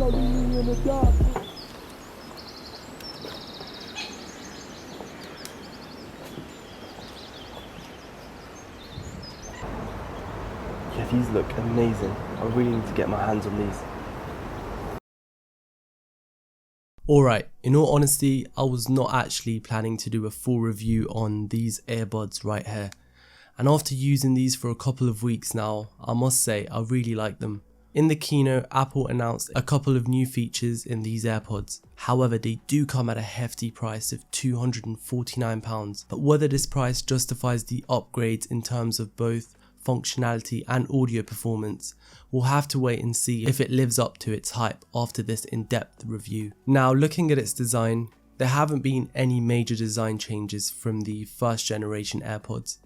Yeah, these look amazing. I really need to get my hands on these. Alright, in all honesty, I was not actually planning to do a full review on these earbuds right here. And after using these for a couple of weeks now, I must say I really like them. In the keynote, Apple announced a couple of new features in these AirPods. However, they do come at a hefty price of £249. But whether this price justifies the upgrades in terms of both functionality and audio performance, we'll have to wait and see if it lives up to its hype after this in-depth review. Now, looking at its design, there haven't been any major design changes from the first generation AirPods.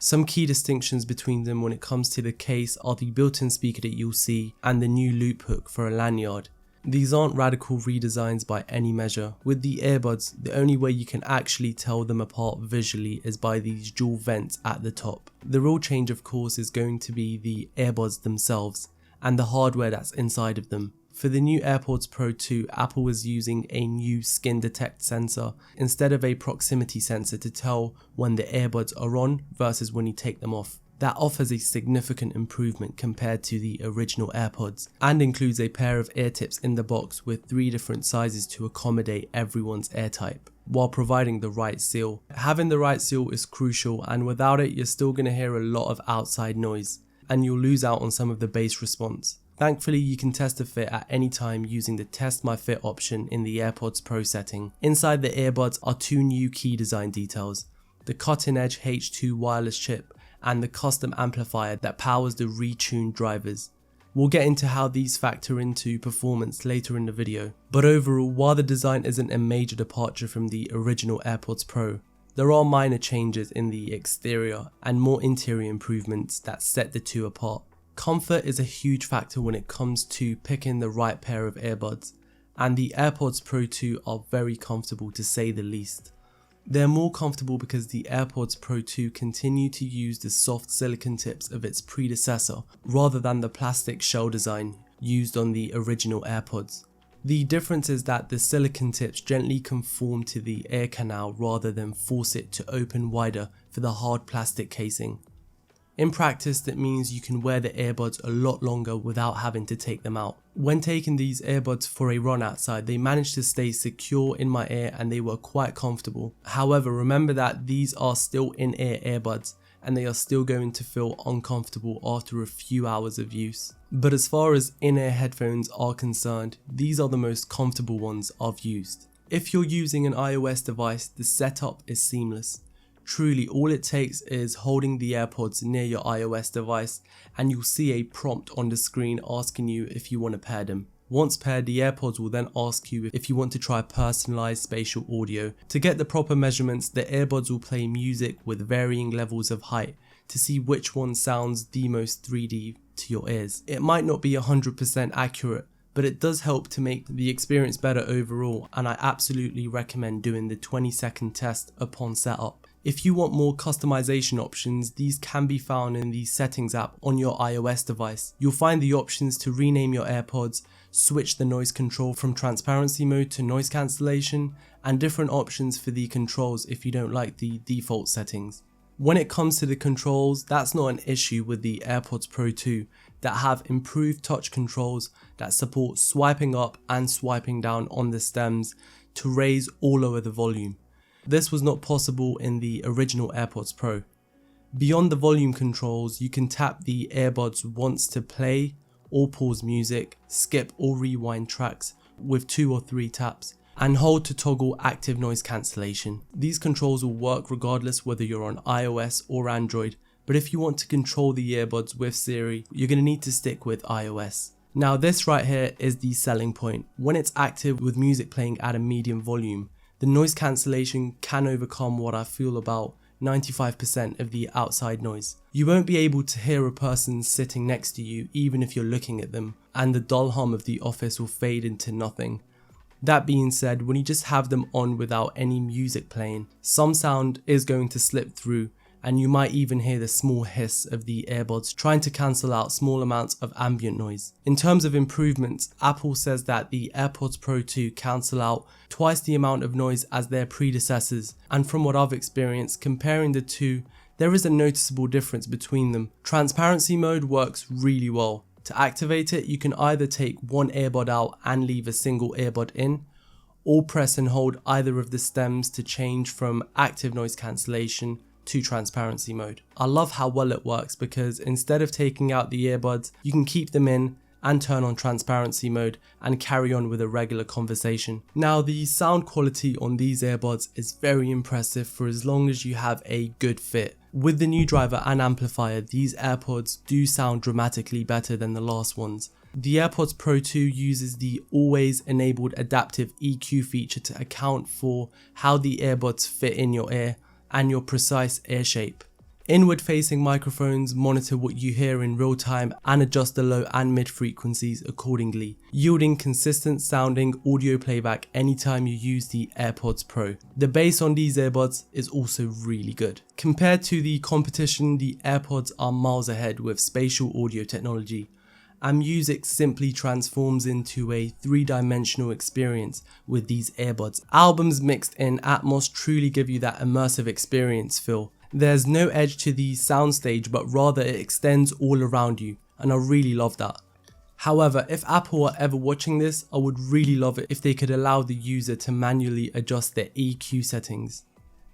Some key distinctions between them when it comes to the case are the built-in speaker that you'll see and the new loop hook for a lanyard. These aren't radical redesigns by any measure. With the earbuds, the only way you can actually tell them apart visually is by these dual vents at the top. The real change, of course, is going to be the earbuds themselves and the hardware that's inside of them. For the new AirPods Pro 2, Apple is using a new skin detect sensor instead of a proximity sensor to tell when the earbuds are on versus when you take them off. That offers a significant improvement compared to the original AirPods and includes a pair of ear tips in the box with 3 different sizes to accommodate everyone's ear type, while providing the right seal. Having the right seal is crucial, and without it you're still going to hear a lot of outside noise and you'll lose out on some of the bass response. Thankfully, you can test the fit at any time using the Test My Fit option in the AirPods Pro setting. Inside the earbuds are 2 new key design details: the cutting-edge H2 wireless chip and the custom amplifier that powers the retuned drivers. We'll get into how these factor into performance later in the video, but overall, while the design isn't a major departure from the original AirPods Pro, there are minor changes in the exterior and more interior improvements that set the two apart. Comfort is a huge factor when it comes to picking the right pair of earbuds, and the AirPods Pro 2 are very comfortable to say the least. They're more comfortable because the AirPods Pro 2 continue to use the soft silicone tips of its predecessor rather than the plastic shell design used on the original AirPods. The difference is that the silicone tips gently conform to the ear canal rather than force it to open wider for the hard plastic casing. In practice, that means you can wear the earbuds a lot longer without having to take them out. When taking these earbuds for a run outside, they managed to stay secure in my ear and they were quite comfortable. However, remember that these are still in-ear earbuds and they are still going to feel uncomfortable after a few hours of use. But as far as in-ear headphones are concerned, these are the most comfortable ones I've used. If you're using an iOS device, the setup is seamless. Truly, all it takes is holding the AirPods near your iOS device and you'll see a prompt on the screen asking you if you want to pair them. Once paired, the AirPods will then ask you if you want to try personalized spatial audio. To get the proper measurements, the earbuds will play music with varying levels of height to see which one sounds the most 3D to your ears. It might not be 100% accurate, but it does help to make the experience better overall, and I absolutely recommend doing the 20-second test upon setup. If you want more customization options, these can be found in the settings app on your iOS device. You'll find the options to rename your AirPods, switch the noise control from transparency mode to noise cancellation, and different options for the controls if you don't like the default settings. When it comes to the controls, that's not an issue with the AirPods Pro 2 that have improved touch controls that support swiping up and swiping down on the stems to raise or lower the volume. This was not possible in the original AirPods Pro. Beyond the volume controls, you can tap the earbuds once to play or pause music, skip or rewind tracks with 2 or 3 taps, and hold to toggle active noise cancellation. These controls will work regardless whether you're on iOS or Android, but if you want to control the earbuds with Siri, you're going to need to stick with iOS. Now this right here is the selling point. When it's active with music playing at a medium volume, the noise cancellation can overcome what I feel about 95% of the outside noise. You won't be able to hear a person sitting next to you even if you're looking at them, and the dull hum of the office will fade into nothing. That being said, when you just have them on without any music playing, some sound is going to slip through and you might even hear the small hiss of the earbuds trying to cancel out small amounts of ambient noise. In terms of improvements, Apple says that the AirPods Pro 2 cancel out twice the amount of noise as their predecessors, and from what I've experienced, comparing the two, there is a noticeable difference between them. Transparency mode works really well. To activate it, you can either take one earbud out and leave a single earbud in, or press and hold either of the stems to change from active noise cancellation to transparency mode. I love how well it works because instead of taking out the earbuds, you can keep them in and turn on transparency mode and carry on with a regular conversation. Now, the sound quality on these earbuds is very impressive for as long as you have a good fit. With the new driver and amplifier, these AirPods do sound dramatically better than the last ones. The AirPods Pro 2 uses the always enabled adaptive EQ feature to account for how the earbuds fit in your ear and your precise ear shape. Inward facing microphones monitor what you hear in real time and adjust the low and mid frequencies accordingly, yielding consistent sounding audio playback anytime you use the AirPods Pro. The bass on these earbuds is also really good. Compared to the competition, the AirPods are miles ahead with spatial audio technology, and music simply transforms into a three-dimensional experience with these earbuds. Albums mixed in Atmos truly give you that immersive experience feel. There's no edge to the soundstage, but rather it extends all around you, and I really love that. However, if Apple are ever watching this, I would really love it if they could allow the user to manually adjust their EQ settings.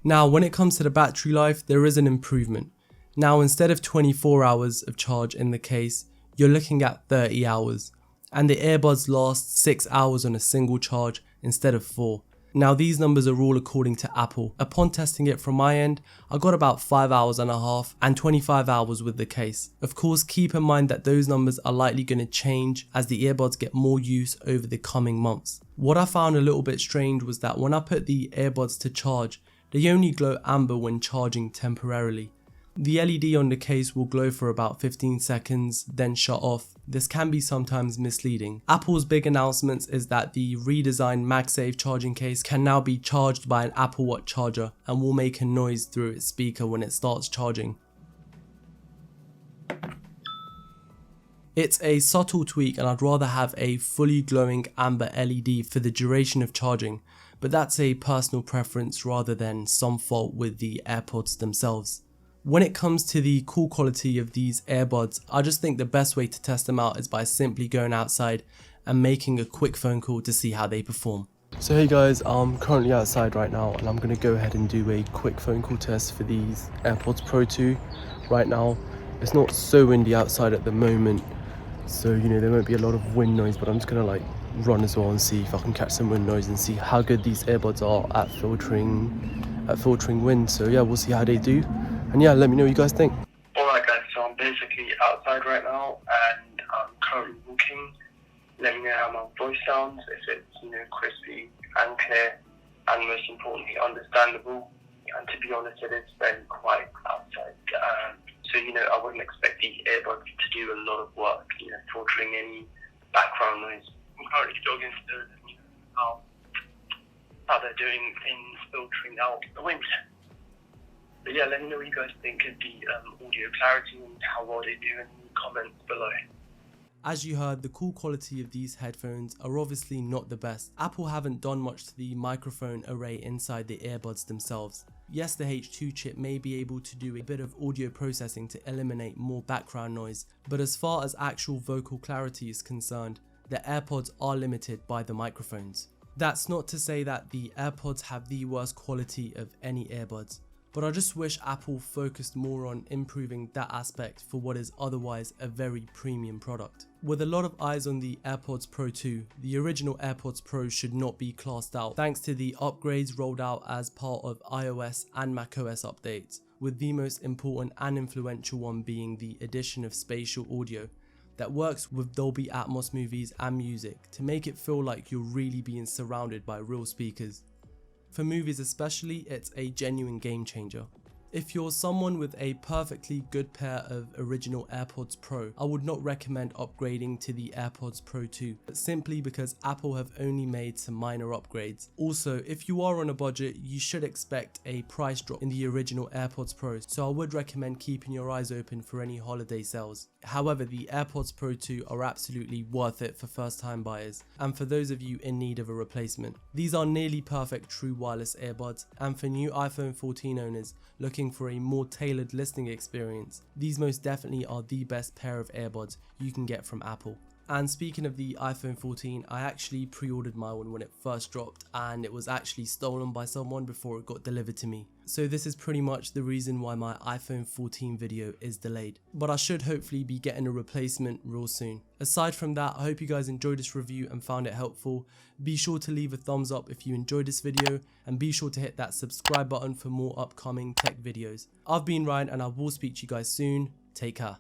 Now, when it comes to the battery life, there is an improvement. Now, instead of 24 hours of charge in the case, you're looking at 30 hours, and the earbuds last 6 hours on a single charge instead of 4. Now, these numbers are all according to Apple. Upon testing it from my end, I got about 5 hours and a half and 25 hours with the case. Of course, keep in mind that those numbers are likely going to change as the earbuds get more use over the coming months. What I found a little bit strange was that when I put the earbuds to charge, they only glow amber when charging temporarily. The LED on the case will glow for about 15 seconds, then shut off. This can be sometimes misleading. Apple's big announcements is that the redesigned MagSafe charging case can now be charged by an Apple Watch charger and will make a noise through its speaker when it starts charging. It's a subtle tweak, and I'd rather have a fully glowing amber LED for the duration of charging, but that's a personal preference rather than some fault with the AirPods themselves. When it comes to the call quality of these earbuds, I just think the best way to test them out is by simply going outside and making a quick phone call to see how they perform. So hey guys, I'm currently outside right now and I'm going to go ahead and do a quick phone call test for these AirPods Pro 2. Right now, it's not so windy outside at the moment, so there won't be a lot of wind noise, but I'm just going to run as well and see if I can catch some wind noise and see how good these earbuds are at filtering wind. So yeah, we'll see how they do. And yeah, let me know what you guys think. Alright guys, so I'm basically outside right now and I'm currently walking. Let me know how my voice sounds, if it's crispy and clear and most importantly understandable. And to be honest, it is very quiet outside. So I wouldn't expect the earbuds to do a lot of work, filtering any background noise. I'm currently jogging to how they're doing in filtering out the wind. But yeah, let me know what you guys think of the audio clarity and how well they do in the comments below. As you heard, the call quality of these headphones are obviously not the best. Apple haven't done much to the microphone array inside the earbuds themselves. Yes, the H2 chip may be able to do a bit of audio processing to eliminate more background noise, but as far as actual vocal clarity is concerned, the AirPods are limited by the microphones. That's not to say that the AirPods have the worst quality of any earbuds, but I just wish Apple focused more on improving that aspect for what is otherwise a very premium product. With a lot of eyes on the AirPods Pro 2, the original AirPods Pro should not be classed out thanks to the upgrades rolled out as part of iOS and macOS updates, with the most important and influential one being the addition of spatial audio that works with Dolby Atmos movies and music to make it feel like you're really being surrounded by real speakers. For movies especially, it's a genuine game changer. If you're someone with a perfectly good pair of original AirPods Pro, I would not recommend upgrading to the AirPods Pro 2, simply because Apple have only made some minor upgrades. Also, if you are on a budget, you should expect a price drop in the original AirPods Pro, so I would recommend keeping your eyes open for any holiday sales. However, the AirPods Pro 2 are absolutely worth it for first time buyers, and for those of you in need of a replacement. These are nearly perfect true wireless earbuds, and for new iPhone 14 owners looking for a more tailored listening experience, these most definitely are the best pair of earbuds you can get from Apple. And speaking of the iPhone 14, I actually pre-ordered my one when it first dropped, and it was actually stolen by someone before it got delivered to me. So this is pretty much the reason why my iPhone 14 video is delayed. But I should hopefully be getting a replacement real soon. Aside from that, I hope you guys enjoyed this review and found it helpful. Be sure to leave a thumbs up if you enjoyed this video, and be sure to hit that subscribe button for more upcoming tech videos. I've been Ryan, and I will speak to you guys soon. Take care.